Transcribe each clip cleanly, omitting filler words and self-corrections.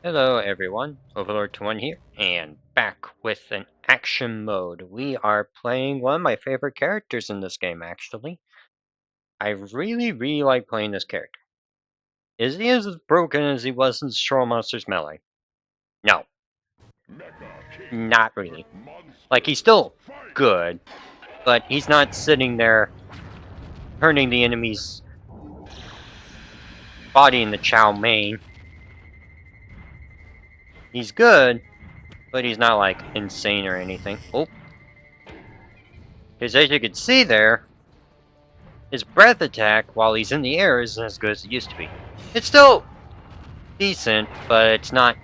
Hello everyone, Overlord21 here, and back with an action mode. We are playing one of my favorite characters in this game, actually. I really like playing this character. Is he as broken as he was in Straw Monsters Melee? No, not really. Like, he's still good, but he's not sitting there turning the enemy's body into chow mein. He's good, but he's not, like, insane or anything. Oh, because as you can see there, his breath attack while he's in the air isn't as good as it used to be. It's still decent, but it's not.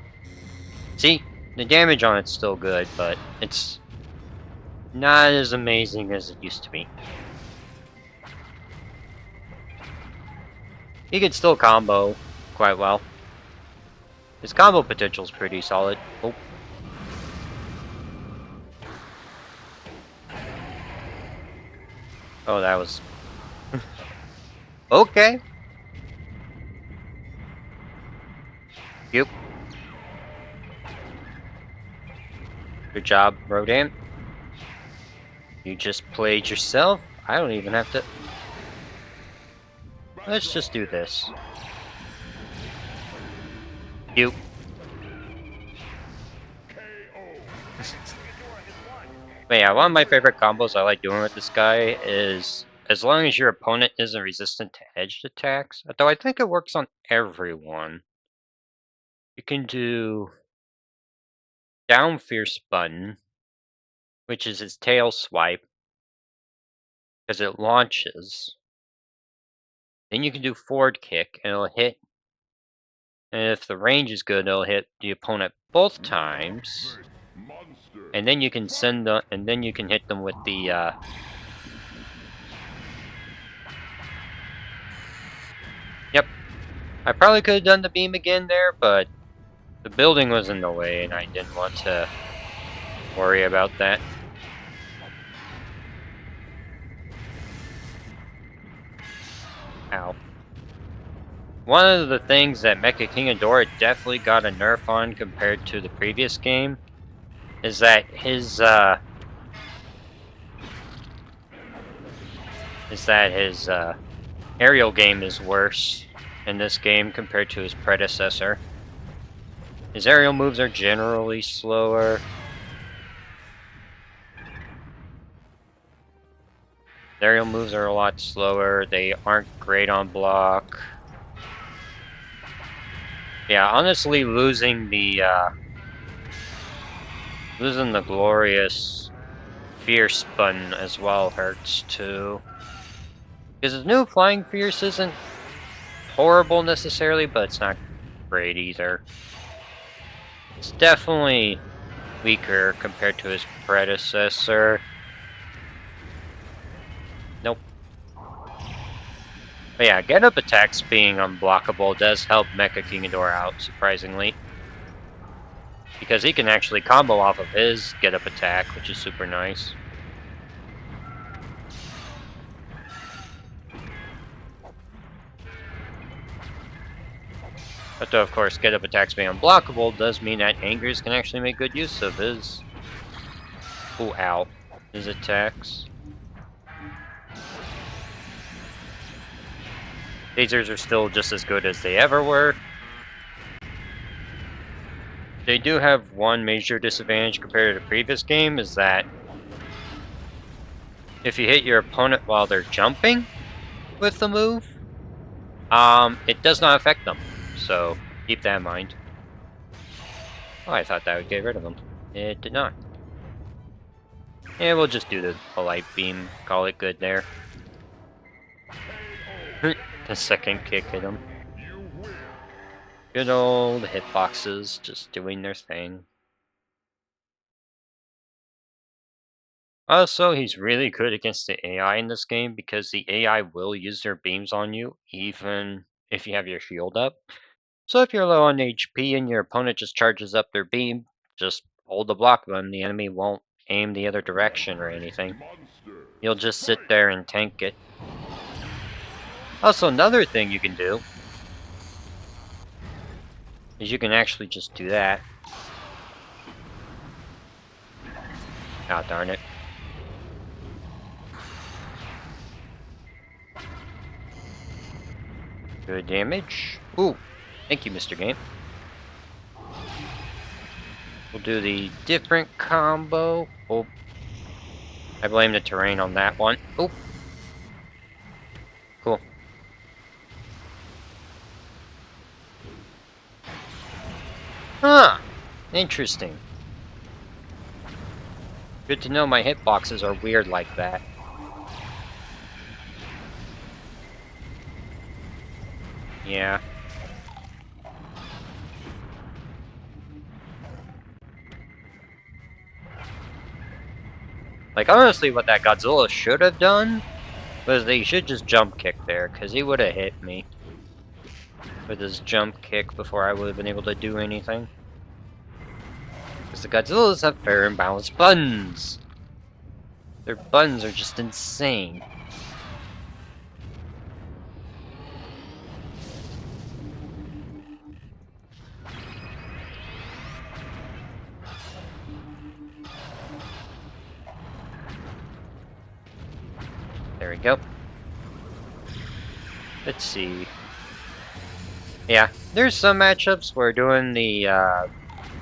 See, the damage on it's still good, but it's not as amazing as it used to be. He can still combo quite well. His combo potential's pretty solid. Oh. Oh, that was... okay. Yep. Good job, Rodan. You just played yourself. I don't even have to... Let's just do this. You. But yeah, one of my favorite combos I like doing with this guy is as long as your opponent isn't resistant to edged attacks, though I think it works on everyone. You can do down fierce button, which is his tail swipe, because it launches. Then you can do forward kick, and it'll hit. And if the range is good, it'll hit the opponent both times. And then you can send the, and then you can hit them with the. Yep, I probably could have done the beam again there, but the building was in the way, and I didn't want to worry about that. Ow. One of the things that Mecha Ghidorah definitely got a nerf on compared to the previous game is that his aerial game is worse in this game compared to his predecessor. His aerial moves are generally slower. Aerial moves are a lot slower. They aren't great on block. Yeah, honestly, losing the glorious fierce button as well hurts too. Because his new flying fierce isn't horrible necessarily, but it's not great either. It's definitely weaker compared to his predecessor. Nope. But yeah, get-up attacks being unblockable does help Mecha Ghidorah out, surprisingly. Because he can actually combo off of his get-up attack, which is super nice. But though, of course, get-up attacks being unblockable does mean that Angers can actually make good use of his... ooh, ow. His attacks. Phasers are still just as good as they ever were. They do have one major disadvantage compared to the previous game, is that if you hit your opponent while they're jumping with the move, it does not affect them. So keep that in mind. Oh, I thought that would get rid of them. It did not. Yeah, we'll just do the light beam. Call it good there. The second kick hit him. Good old hitboxes just doing their thing. Also, he's really good against the AI in this game because the AI will use their beams on you even if you have your shield up. So if you're low on HP and your opponent just charges up their beam, just hold the block button, the enemy won't aim the other direction or anything. You'll just sit there and tank it. Also, another thing you can do Because you can actually just do that. Oh, darn it. Good damage. Ooh, thank you, Mr. Game. We'll do the different combo. Oh, I blame the terrain on that one. Oh, cool. Huh, interesting. Good to know my hitboxes are weird like that. Yeah. Like, honestly, what that Godzilla should have done was they should just jump kick there, because he would have hit me with his jump kick before I would have been able to do anything. Because the Godzillas have fair and balanced buttons. Their buttons are just insane. There we go. Let's see. Yeah, there's some matchups where doing the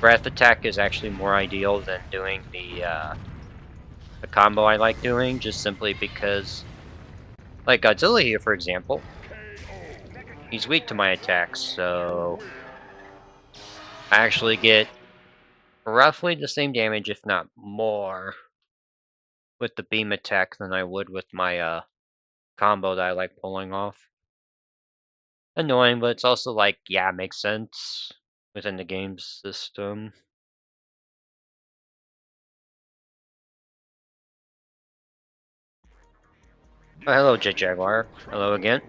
breath attack is actually more ideal than doing the combo I like doing, just simply because, like Godzilla here, for example, he's weak to my attacks, so I actually get roughly the same damage, if not more, with the beam attack than I would with my combo that I like pulling off. Annoying, but it's also like, yeah, it makes sense within the game system. Oh, hello, Jet Jaguar. Hello again.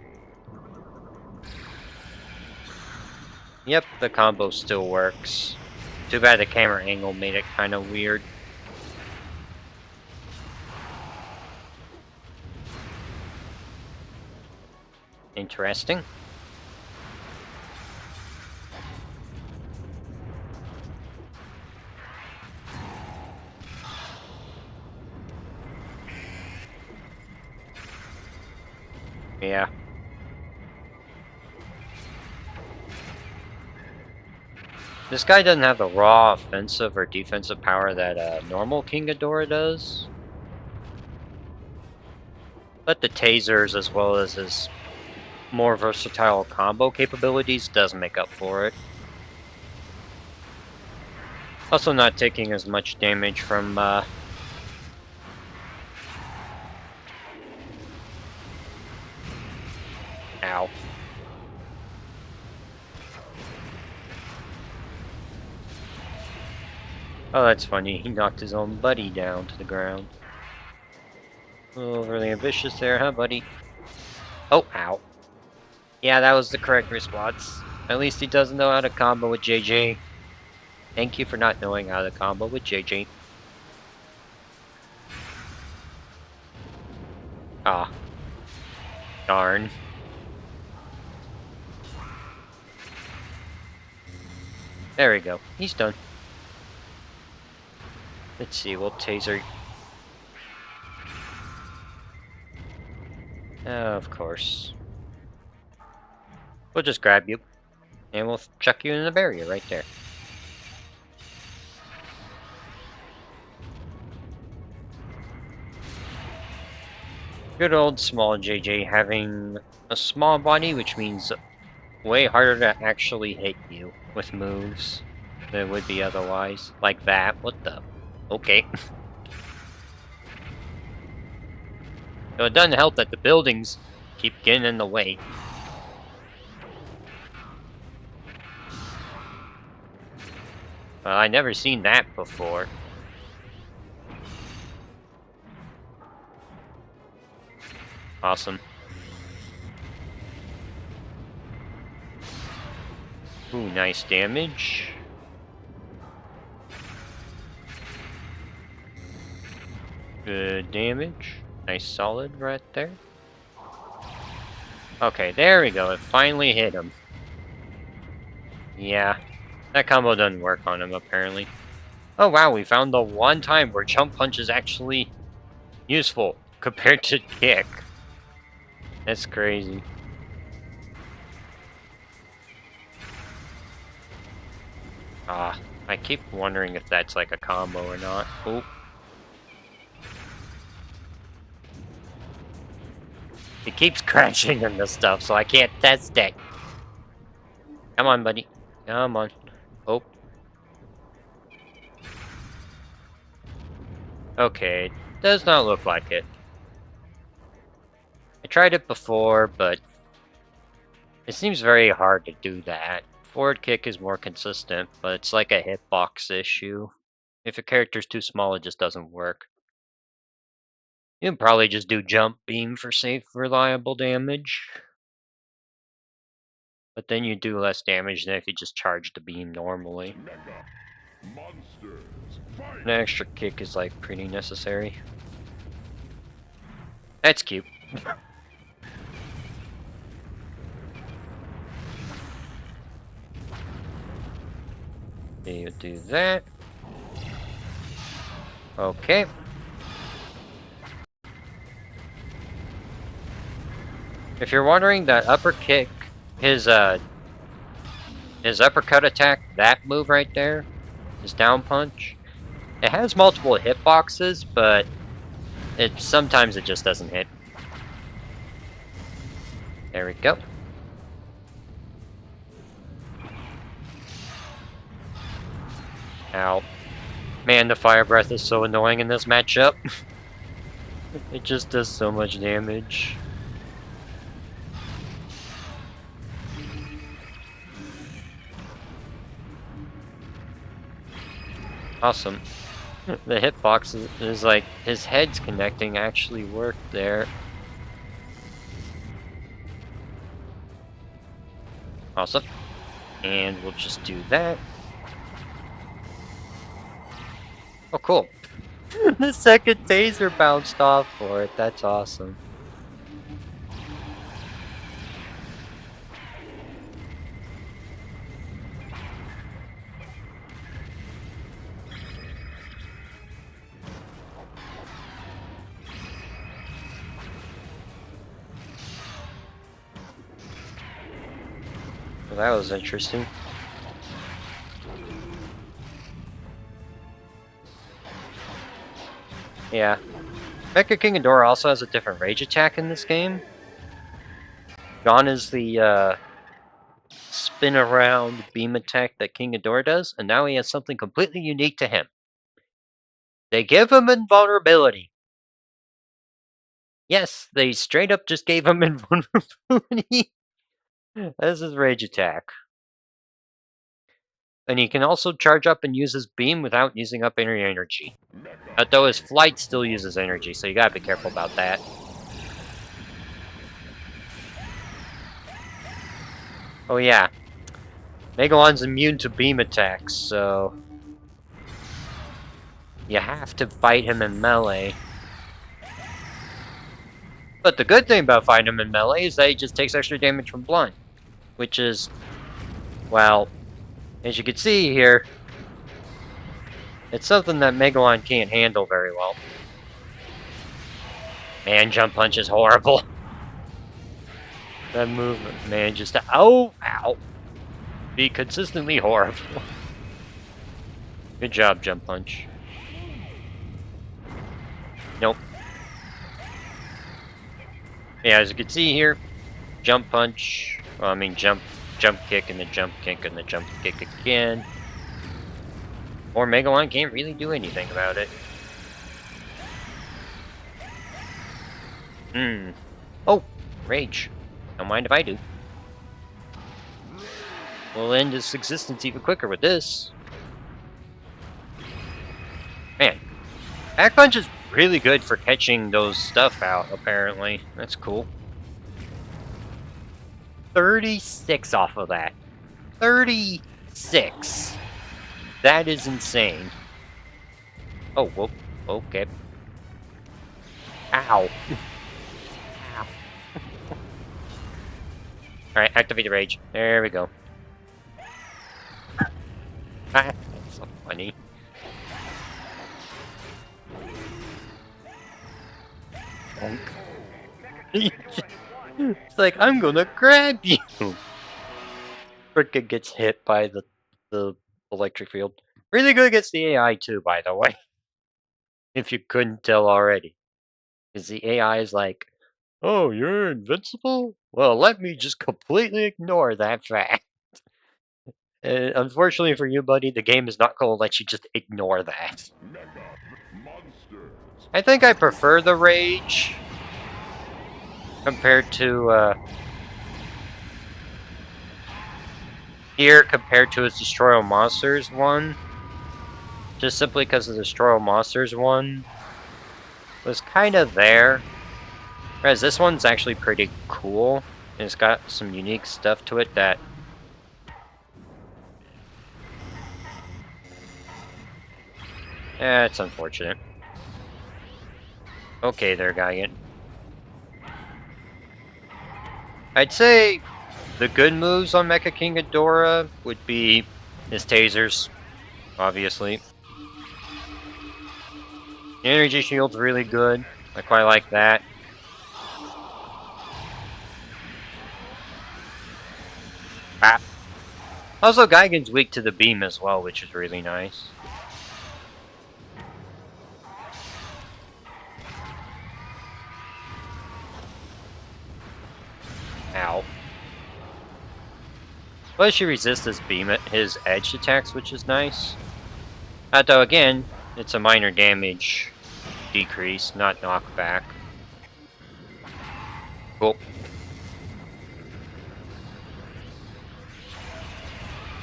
Yep, the combo still works. Too bad the camera angle made it kind of weird. Interesting. Yeah. This guy doesn't have the raw offensive or defensive power that normal King Ghidorah does. But the tasers, as well as his more versatile combo capabilities, does make up for it. Also not taking as much damage from ow. Oh, that's funny. He knocked his own buddy down to the ground. A little overly ambitious there, huh, buddy? Oh, ow. Yeah, that was the correct response. At least he doesn't know how to combo with JJ. Thank you for not knowing how to combo with JJ. Ah. Darn. There we go. He's done. Let's see, we'll taser. Of course. We'll just grab you. And we'll chuck you in the barrier right there. Good old small JJ having a small body, which means way harder to actually hit you with moves than it would be otherwise. Like that. What the? Okay. So it doesn't help that the buildings keep getting in the way. Well, I never seen that before. Awesome. Ooh, nice damage. Good damage. Nice solid right there. Okay, there we go. It finally hit him. Yeah. That combo doesn't work on him, apparently. Oh wow, we found the one time where jump punch is actually useful compared to kick. That's crazy. Ah, I keep wondering if that's like a combo or not. Oh. It keeps crashing into stuff, so I can't test it. Come on, buddy. Come on. Oh. Okay. Does not look like it. I tried it before, but it seems very hard to do that. Forward kick is more consistent, but it's like a hitbox issue. If a character's too small, it just doesn't work. You can probably just do jump beam for safe, reliable damage. But then you do less damage than if you just charge the beam normally. An extra kick is like pretty necessary. That's cute. You do that. Okay. If you're wondering, that upper kick, his uppercut attack, that move right there, his down punch, it has multiple hitboxes, but sometimes it just doesn't hit. There we go. Ow. Man, the fire breath is so annoying in this matchup. It just does so much damage. Awesome. The hitbox is like, his head's connecting actually worked there. Awesome. And we'll just do that. Oh, cool. The second taser bounced off for it. That's awesome. Well, that was interesting. Yeah. Mecha Ghidorah also has a different rage attack in this game. Gone is the spin around beam attack that King Ghidorah does, and now he has something completely unique to him. They give him invulnerability. Yes, they straight up just gave him invulnerability. That's his rage attack. And he can also charge up and use his beam without using up any energy. Though his flight still uses energy, so you gotta be careful about that. Oh yeah. Megalon's immune to beam attacks, so you have to fight him in melee. But the good thing about fighting him in melee is that he just takes extra damage from blunt. Which is, well, as you can see here, it's something that Megalon can't handle very well. Man, jump punch is horrible. That movement, man, just ow. Be consistently horrible. Good job, jump punch. Nope. Yeah, as you can see here, jump punch. Well, I mean jump kick and the jump kick and the jump kick again. Or Megalon can't really do anything about it. Oh, rage. Don't mind if I do. We'll end its existence even quicker with this. Man, back punch is really good for catching those stuff out, apparently. That's cool. 36 off of that. 36. That is insane. Oh, whoa. Okay. Ow. Ow. Alright, activate the rage. There we go. That's so funny. Bonk. It's like, I'm gonna grab you! Frickin' gets hit by the electric field. Really good against the AI too, by the way, if you couldn't tell already. Because the AI is like, oh, you're invincible? Well, let me just completely ignore that fact. And unfortunately for you, buddy, the game is not going to let you just ignore that. I think I prefer the rage compared to here compared to its Destroy All Monsters one. Just simply because the Destroy All Monsters one was kind of there. Whereas this one's actually pretty cool. And it's got some unique stuff to it that it's unfortunate. Okay there, Giant. I'd say the good moves on Mecha King Ghidorah would be his tasers, obviously. The energy shield's really good. I quite like that. Ah. Also, Gigan's weak to the beam as well, which is really nice. Ow. Plus, she resists his beam, his edge attacks, which is nice. Though, again, it's a minor damage decrease, not knockback. Cool.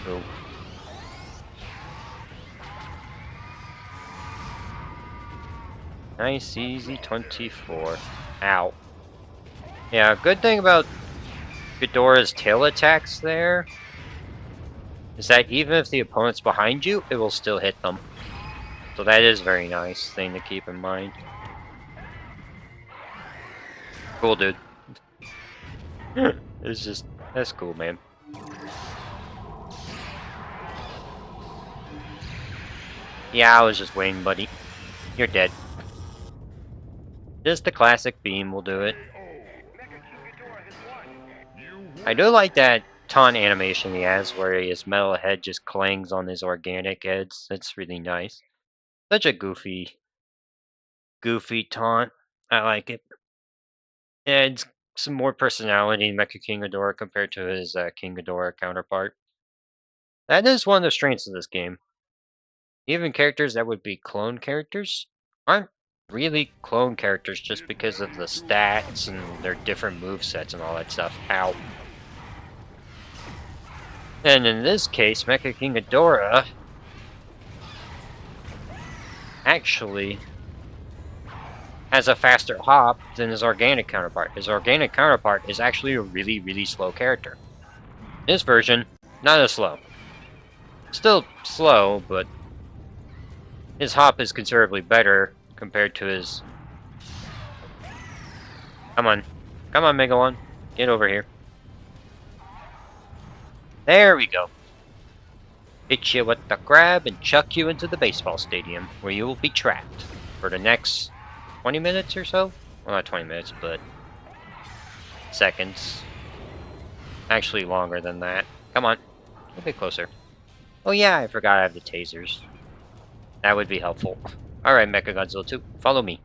Cool. Nice, easy 24. Ow. Yeah, good thing about Ghidorah's tail attacks there is that even if the opponent's behind you, it will still hit them. So that is a very nice thing to keep in mind. Cool, dude. It's just, that's cool, man. Yeah, I was just waiting, buddy. You're dead. Just the classic beam will do it. I do like that taunt animation he has where his metal head just clangs on his organic heads. That's really nice. Such a goofy taunt. I like it. Adds some more personality in Mecha King Ghidorah compared to his King Ghidorah counterpart. That is one of the strengths of this game. Even characters that would be clone characters aren't really clone characters just because of the stats and their different move sets and all that stuff. Ow. And in this case, Mecha King Ghidorah actually has a faster hop than his organic counterpart. His organic counterpart is actually a really, really slow character. This version, not as slow. Still slow, but his hop is considerably better compared to his... Come on. Come on, Megalon. Get over here. There we go. Hit you with the grab and chuck you into the baseball stadium, where you will be trapped for the next 20 minutes or so? Well, not 20 minutes, but seconds. Actually longer than that. Come on. A little bit closer. Oh yeah, I forgot I have the tasers. That would be helpful. Alright, Mecha Godzilla 2, follow me.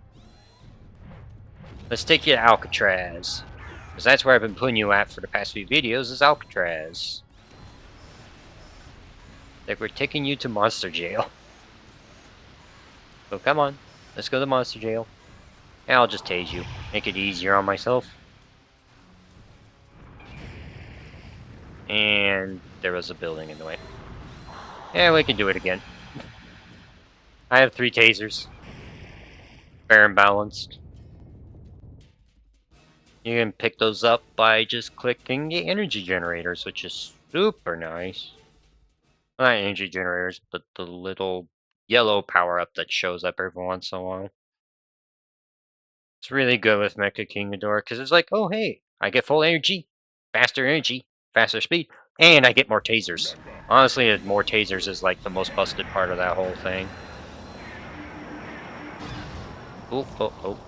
Let's take you to Alcatraz. Because that's where I've been putting you at for the past few videos, is Alcatraz. Like we're taking you to Monster Jail. So come on, let's go to Monster Jail. And I'll just tase you. Make it easier on myself. And there was a building in the way. Yeah, we can do it again. I have 3 tasers. Fair and balanced. You can pick those up by just clicking the energy generators, which is super nice. Well, not energy generators, but the little yellow power-up that shows up every once in a while. It's really good with Mecha King Ghidorah, because it's like, oh hey, I get full energy, faster speed. And I get more tasers. Honestly, more tasers is like the most busted part of that whole thing. Oh, oh, oh.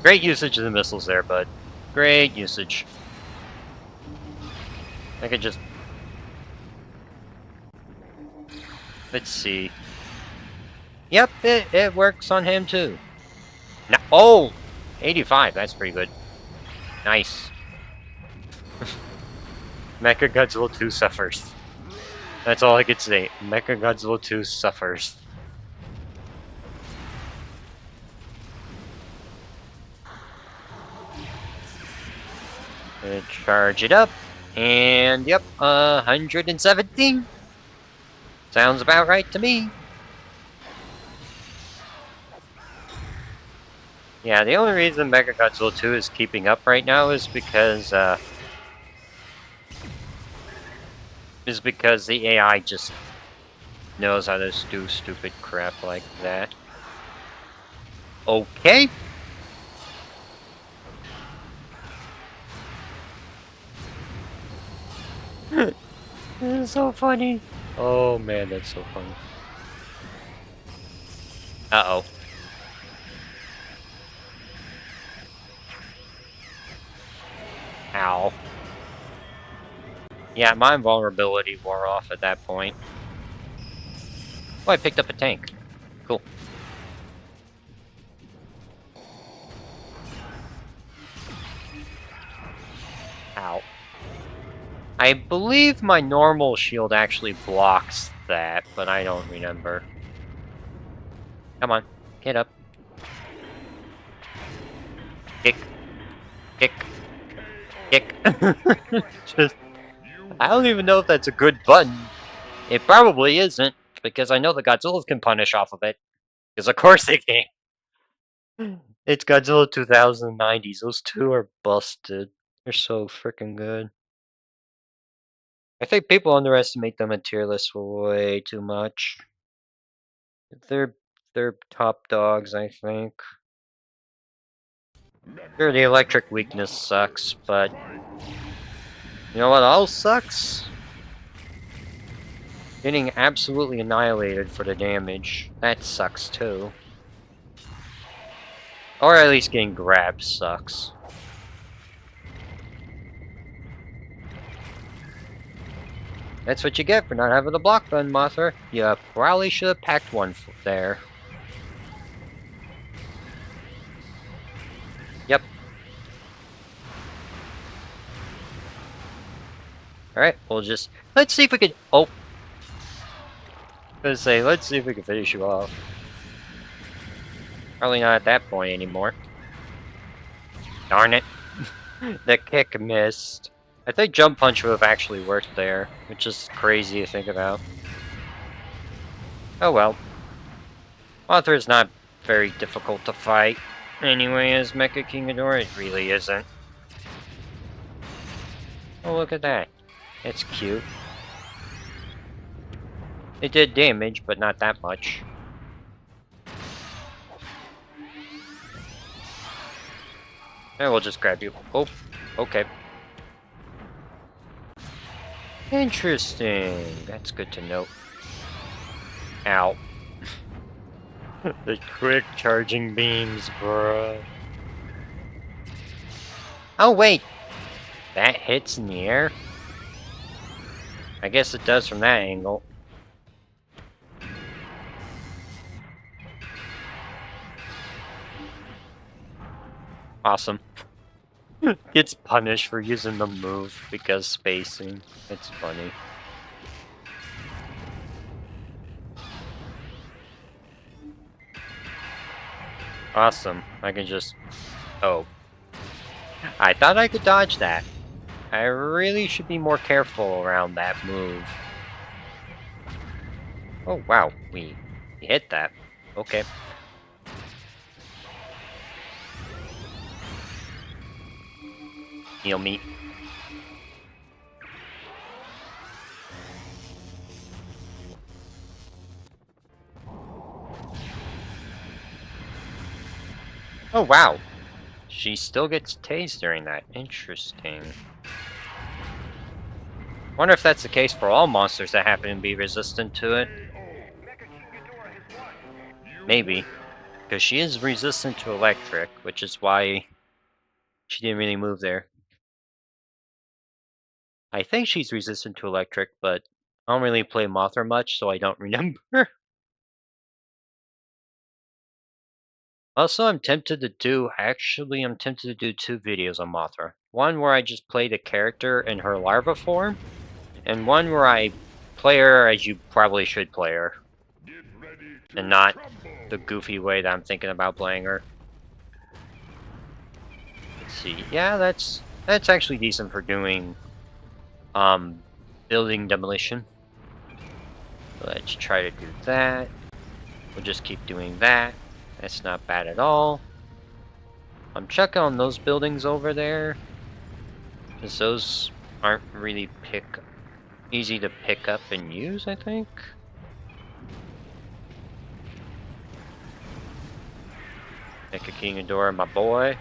Great usage of the missiles there, bud. Great usage. I could just... Let's see. Yep, it works on him too. No, oh! 85, that's pretty good. Nice. Mecha Godzilla 2 suffers. That's all I could say. Mecha Godzilla 2 suffers. Charge it up. And yep, 117. Sounds about right to me. Yeah, the only reason Mecha Godzilla 2 is keeping up right now is because the AI just knows how to do stupid crap like that. Okay. This is so funny. Oh man, that's so funny. Uh-oh. Ow. Yeah, my invulnerability wore off at that point. Oh, I picked up a tank. Cool. Ow. I believe my normal shield actually blocks that, but I don't remember. Come on, get up. Kick. Kick. Kick. Just, I don't even know if that's a good button. It probably isn't, because I know the Godzillas can punish off of it. Because of course they can. It's Godzilla 2090s. Those two are busted. They're so freaking good. I think people underestimate them at tier list way too much. They're top dogs, I think. Sure, the electric weakness sucks, but you know what else sucks? Getting absolutely annihilated for the damage. That sucks too. Or at least getting grabbed sucks. That's what you get for not having a block button, Mothra. You probably should have packed one there. Yep. Alright, we'll just... Let's see if we can... Oh! I was gonna say, let's see if we can finish you off. Probably not at that point anymore. Darn it. The kick missed. I think Jump Punch would have actually worked there, which is crazy to think about. Oh well. Mothra is not very difficult to fight. Anyway, as Mecha King Ghidorah, it really isn't. Oh, look at that. It's cute. It did damage, but not that much. And we'll just grab you. Oh, okay. Interesting. That's good to know. Ow. The quick charging beams, bruh. Oh, wait. That hits in the air? I guess it does from that angle. Awesome. Gets punished for using the move because spacing. It's funny. Awesome. I can just... Oh. I thought I could dodge that. I really should be more careful around that move. Oh, wow. We hit that. Okay. Heal me. Oh, wow. She still gets tased during that. Interesting. Wonder if that's the case for all monsters that happen to be resistant to it. Maybe. Because she is resistant to electric, which is why she didn't really move there. I think she's resistant to electric, but I don't really play Mothra much, so I don't remember. Also, I'm tempted to do two videos on Mothra. One where I just play the character in her larva form, and one where I play her as you probably should play her, and not the goofy way that I'm thinking about playing her. Let's see. Yeah, that's actually decent for doing um building demolition. Let's try to do that. We'll just keep doing that. That's not bad at all. I'm checking on those buildings over there, because those aren't really easy to pick up and use, I think. Mecha Ghidorah, my boy.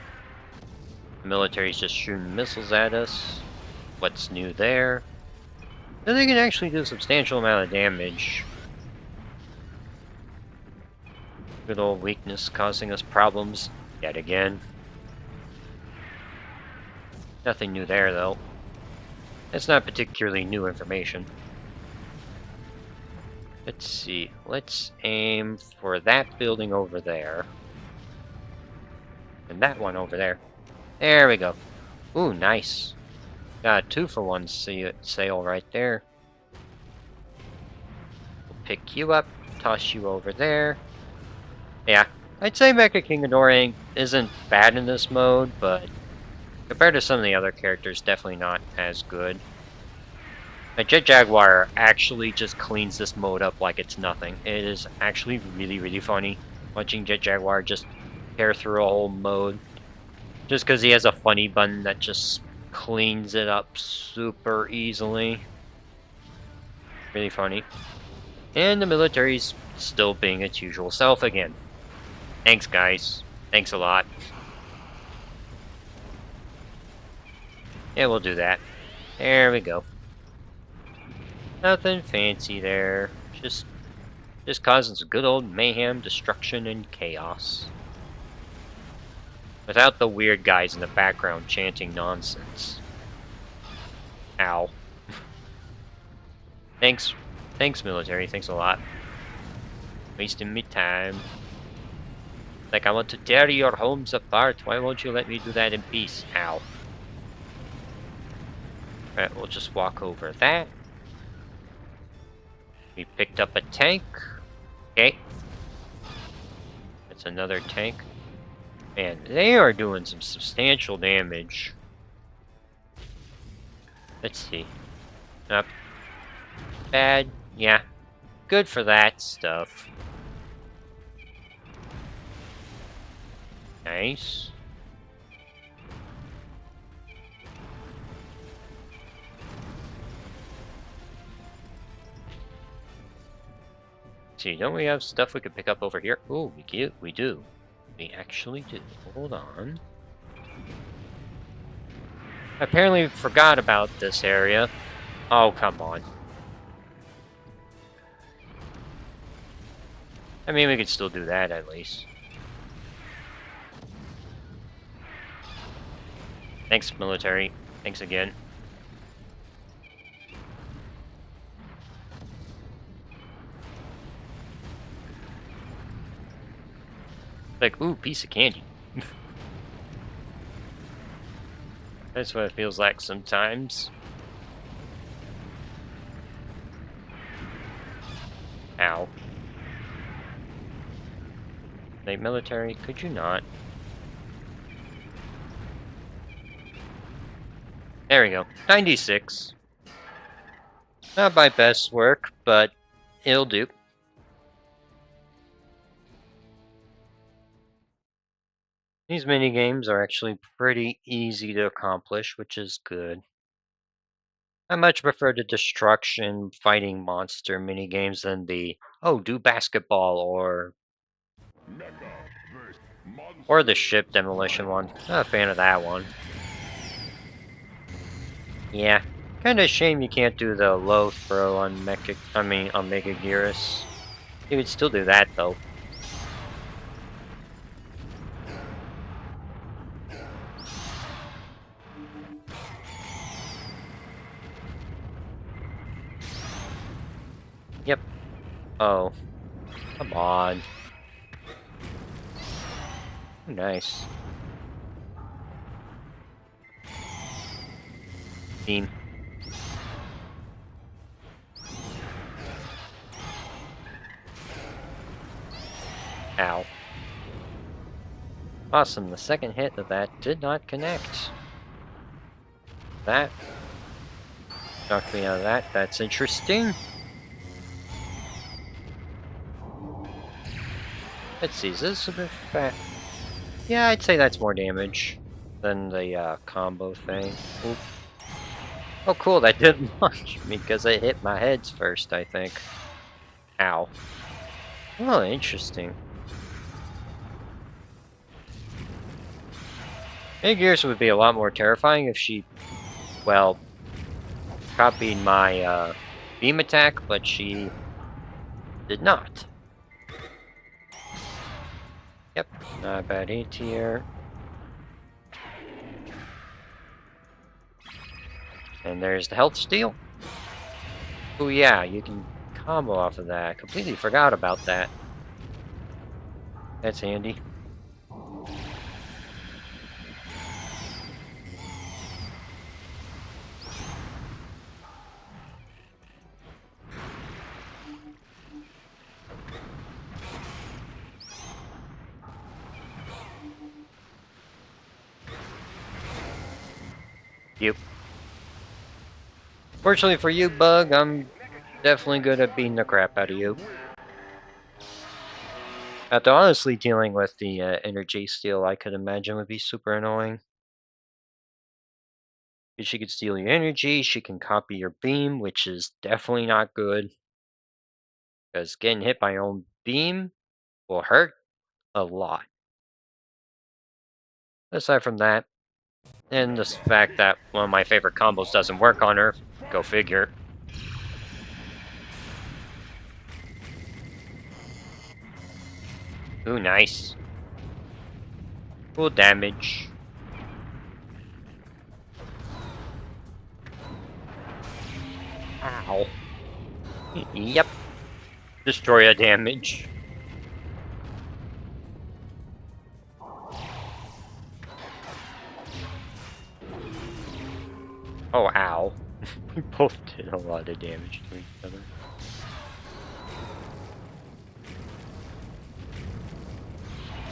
The military's just shooting missiles at us. What's new there? So they can actually do a substantial amount of damage. Good old weakness causing us problems yet again. Nothing new there, though. It's not particularly new information. Let's see. Let's aim for that building over there. And that one over there. There we go. Ooh, nice. Got a 2-for-1 sale right there. We'll pick you up, toss you over there. Yeah, I'd say Mecha Ghidorah isn't bad in this mode, but compared to some of the other characters, definitely not as good. My Jet Jaguar actually just cleans this mode up like it's nothing. It is actually really, really funny watching Jet Jaguar just tear through a whole mode. Just because he has a funny button that just cleans it up super easily. Really funny. And the military's still being its usual self again. Thanks, guys. Thanks a lot. Yeah, we'll do that. There we go. Nothing fancy there. Just causing some good old mayhem, destruction, and chaos. Without the weird guys in the background chanting nonsense. Ow. Thanks, military. Thanks a lot. Wasting me time. Like, I want to tear your homes apart. Why won't you let me do that in peace? Ow. Alright, we'll just walk over that. We picked up a tank. Okay. That's another tank. Man, they are doing some substantial damage. Let's see. Not bad. Yeah. Good for that stuff. Nice. See, don't we have stuff we could pick up over here? Oh, we do. We actually do. Hold on. I apparently forgot about this area. Oh, come on. I mean, we could still do that at least. Thanks, military. Thanks again. Like, ooh, piece of candy. That's what it feels like sometimes. Ow. Like, military, could you not? There we go. 96. Not my best work, but it'll do. These mini games are actually pretty easy to accomplish, which is good. I much prefer the destruction fighting monster mini games than the do basketball or the ship demolition one. Not a fan of that one. Yeah. Kinda shame you can't do the low throw on Mecha. I mean, on Mega Gearus. You could still do that though. Yep. Oh, come on. Nice. Beam. Ow. Awesome, the second hit of that did not connect. That knocked me out of that. That's interesting. Let's see, is this a bit fat? Yeah, I'd say that's more damage than the combo thing. Oop. Oh cool, that did launch me because it hit my heads first, I think. Ow. Oh, interesting. Big Gears would be a lot more terrifying if she, well, copied my beam attack, but she did not. Yep, not a bad A tier. And there's the health steal. Oh yeah, you can combo off of that. Completely forgot about that. That's handy. Yep. Fortunately for you, Bug, I'm definitely good at beating the crap out of you. After honestly dealing with the energy steal, I could imagine would be super annoying. She could steal your energy, she can copy your beam, which is definitely not good. Because getting hit by your own beam will hurt a lot. Aside from that, and the fact that one of my favorite combos doesn't work on her, go figure. Ooh, nice. Full damage. Ow. Yep. Destroyer damage. Oh, ow. We both did a lot of damage to each other.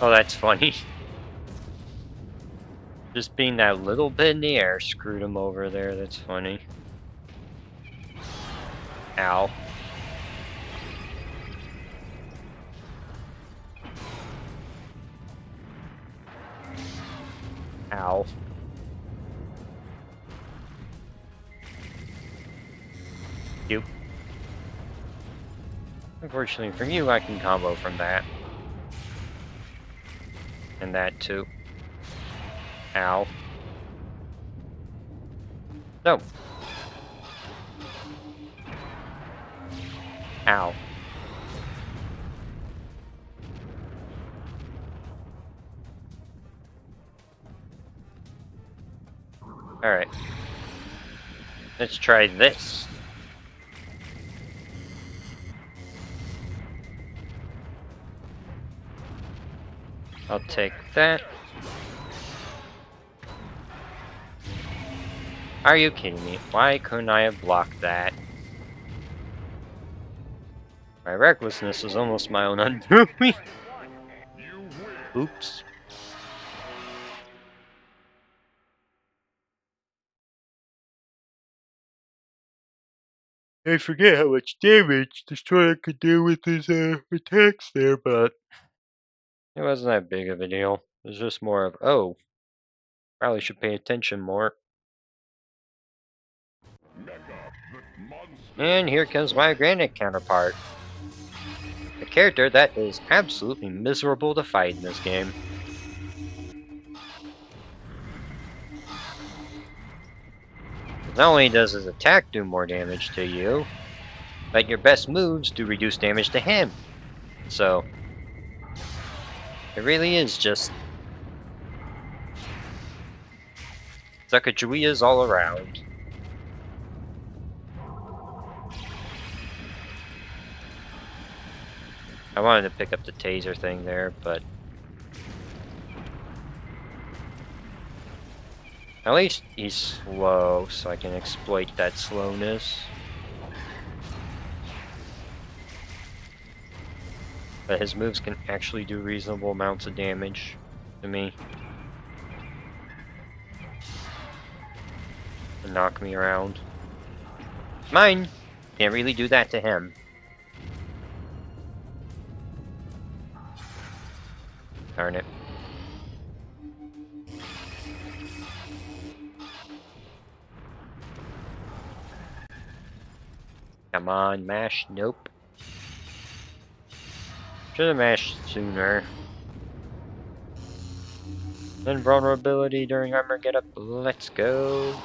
Oh, that's funny. Just being that little bit in the air screwed him over there. That's funny. Ow. Ow. You. Unfortunately for you, I can combo from that. And that too. Ow. No. Ow. Alright. Let's try this. I'll take that. Are you kidding me? Why couldn't I have blocked that? My recklessness is almost my own undoing. Oops. I forget how much damage Destroyer could do with his attacks there, but it wasn't that big of a deal. It was just more of, oh, probably should pay attention more. And here comes my granite counterpart. A character that is absolutely miserable to fight in this game. Not only does his attack do more damage to you, but your best moves do reduce damage to him. So, it really is just Sacagaweas all around. I wanted to pick up the taser thing there, but at least he's slow, so I can exploit that slowness. But his moves can actually do reasonable amounts of damage to me. And knock me around. Mine can't really do that to him. Darn it. Come on, mash. Nope. Should have mashed sooner. Invulnerability during armor get up. Let's go.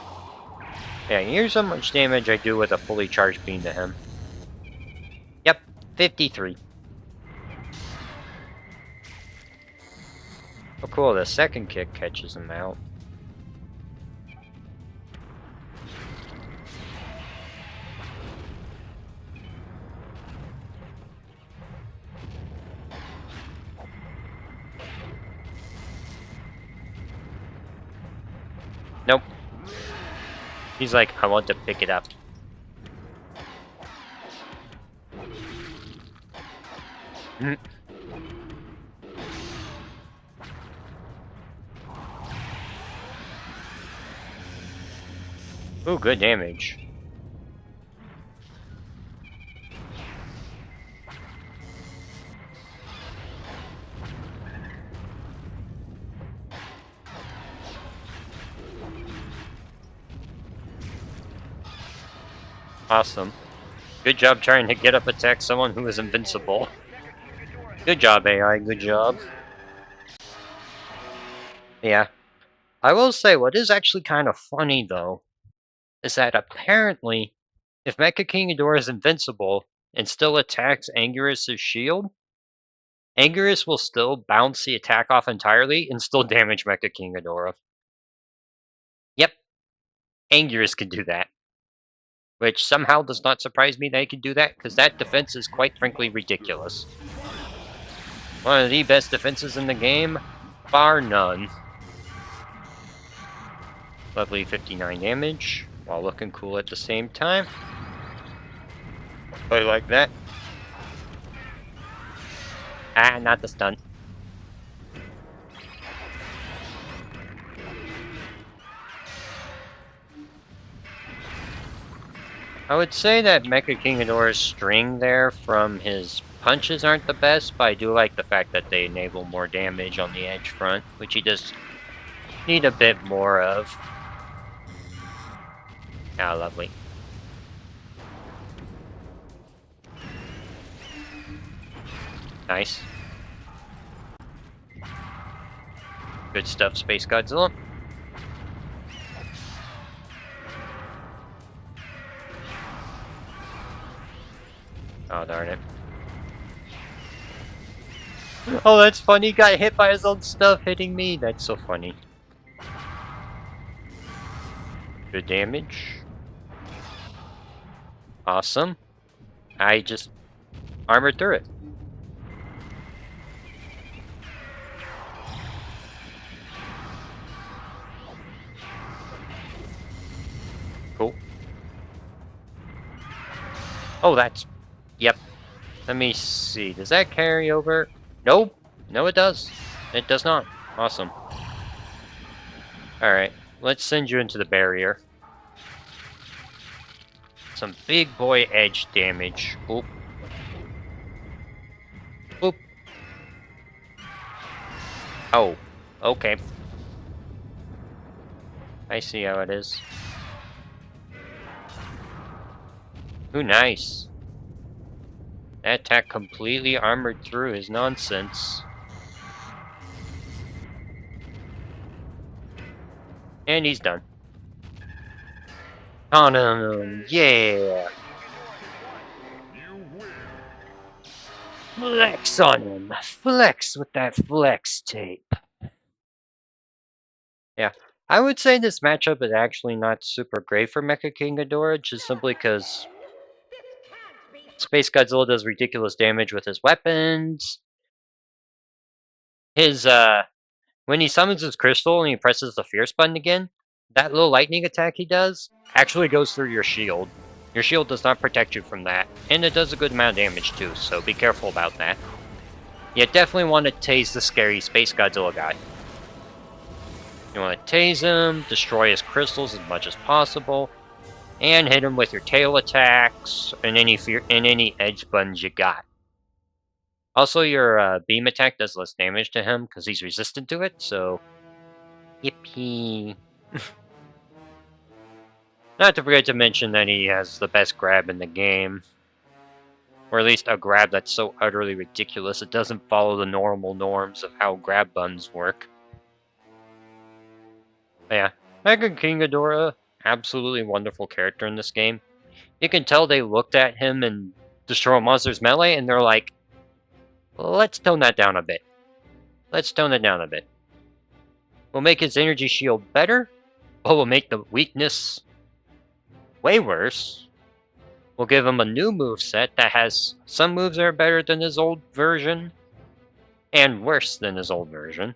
Yeah, here's how much damage I do with a fully charged beam to him. Yep, 53. Oh cool, the second kick catches him out. Nope. He's like, I want to pick it up. Ooh, good damage. Awesome. Good job trying to get up attack someone who is invincible. Good job, AI, good job. Yeah. I will say, what is actually kind of funny, though, is that apparently, if Mecha King Ghidorah is invincible and still attacks Anguirus' shield, Anguirus will still bounce the attack off entirely and still damage Mecha King Ghidorah. Yep, Anguirus can do that. Which somehow does not surprise me that he can do that, because that defense is quite frankly ridiculous. One of the best defenses in the game, bar none. Lovely 59 damage, while looking cool at the same time. Play like that. Ah, not the stunt. I would say that Mecha King Ghidorah's string there from his punches aren't the best, but I do like the fact that they enable more damage on the edge front, which he does need a bit more of. Ah, lovely. Nice. Good stuff, Space Godzilla. Oh, darn it. Oh, that's funny. He got hit by his own stuff hitting me. That's so funny. Good damage. Awesome. I just armored through it. Cool. Oh, that's... Yep. Let me see. Does that carry over? Nope. No, it does. It does not. Awesome. Alright. Let's send you into the barrier. Some big boy edge damage. Oop. Oop. Oh. Okay. I see how it is. Ooh, nice. That attack completely armored through his nonsense. And he's done. On him, yeah. Flex on him. Flex with that flex tape. Yeah. I would say this matchup is actually not super great for Mecha King Ghidorah, just simply because Space Godzilla does ridiculous damage with his weapons. His when he summons his crystal and he presses the fierce button again, that little lightning attack he does actually goes through your shield. Your shield does not protect you from that, and it does a good amount of damage too, so be careful about that. You definitely want to tase the scary Space Godzilla guy. You want to tase him, destroy his crystals as much as possible, and hit him with your tail attacks and any edge buttons you got. Also, your beam attack does less damage to him because he's resistant to it, so yippee. Not to forget to mention that he has the best grab in the game. Or at least a grab that's so utterly ridiculous it doesn't follow the normal norms of how grab buttons work. But yeah, Mega King Ghidorah, absolutely wonderful character in this game. You can tell they looked at him and Destroy Monsters Melee and they're like, let's tone that down a bit. Let's tone it down a bit. We'll make his energy shield better, but we'll make the weakness way worse. We'll give him a new move set that has some moves that are better than his old version, and worse than his old version.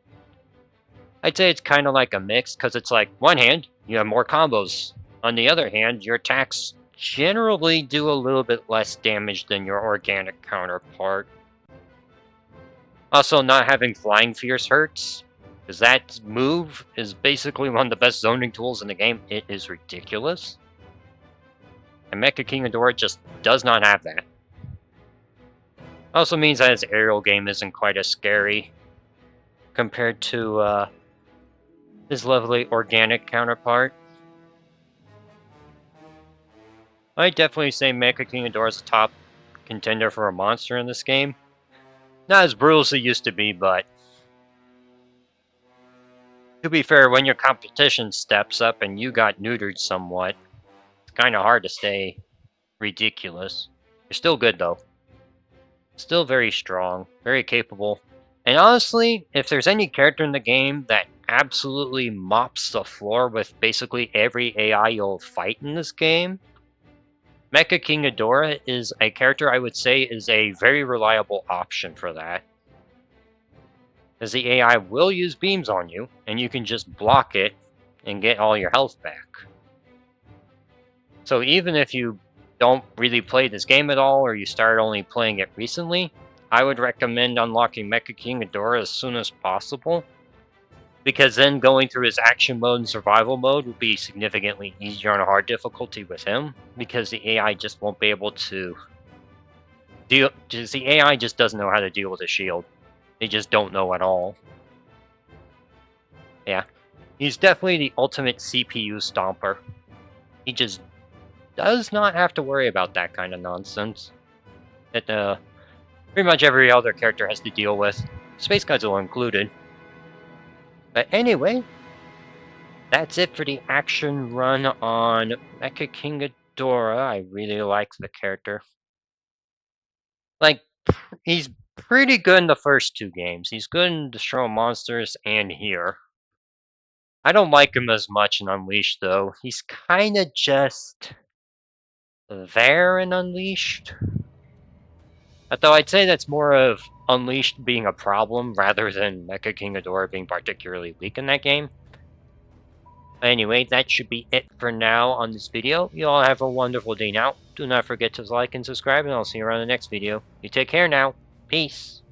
I'd say it's kind of like a mix, because it's like, one hand, you have more combos. On the other hand, your attacks generally do a little bit less damage than your organic counterpart. Also, not having Flying Fierce hurts, because that move is basically one of the best zoning tools in the game. It is ridiculous. And Mecha King Ghidorah just does not have that. Also means that his aerial game isn't quite as scary compared to his lovely organic counterpart. I'd definitely say Mecha King Ghidorah is a top contender for a monster in this game. Not as brutal as it used to be, but to be fair, when your competition steps up and you got neutered somewhat, it's kind of hard to stay ridiculous. You're still good, though. Still very strong, very capable. And honestly, if there's any character in the game that absolutely mops the floor with basically every AI you'll fight in this game, Mecha King Ghidorah is a character I would say is a very reliable option for that. As the AI will use beams on you, and you can just block it and get all your health back. So even if you don't really play this game at all, or you start only playing it recently, I would recommend unlocking Mecha King Ghidorah as soon as possible, because then going through his action mode and survival mode will be significantly easier on a hard difficulty with him, because the AI just won't be able to deal. Just the AI just doesn't know how to deal with a shield. They just don't know at all. Yeah, he's definitely the ultimate CPU stomper. He just does not have to worry about that kind of nonsense that pretty much every other character has to deal with, Space Godzilla included. But anyway, that's it for the action run on Mecha King Ghidorah. I really like the character. Like, he's pretty good in the first two games. He's good in Destroy Monsters and here. I don't like him as much in Unleashed, though. He's kind of just there in Unleashed. Although I'd say that's more of Unleashed being a problem rather than Mecha King Ghidorah being particularly weak in that game. Anyway, that should be it for now on this video. You all have a wonderful day now. Do not forget to like and subscribe, and I'll see you around the next video. You take care now. Peace.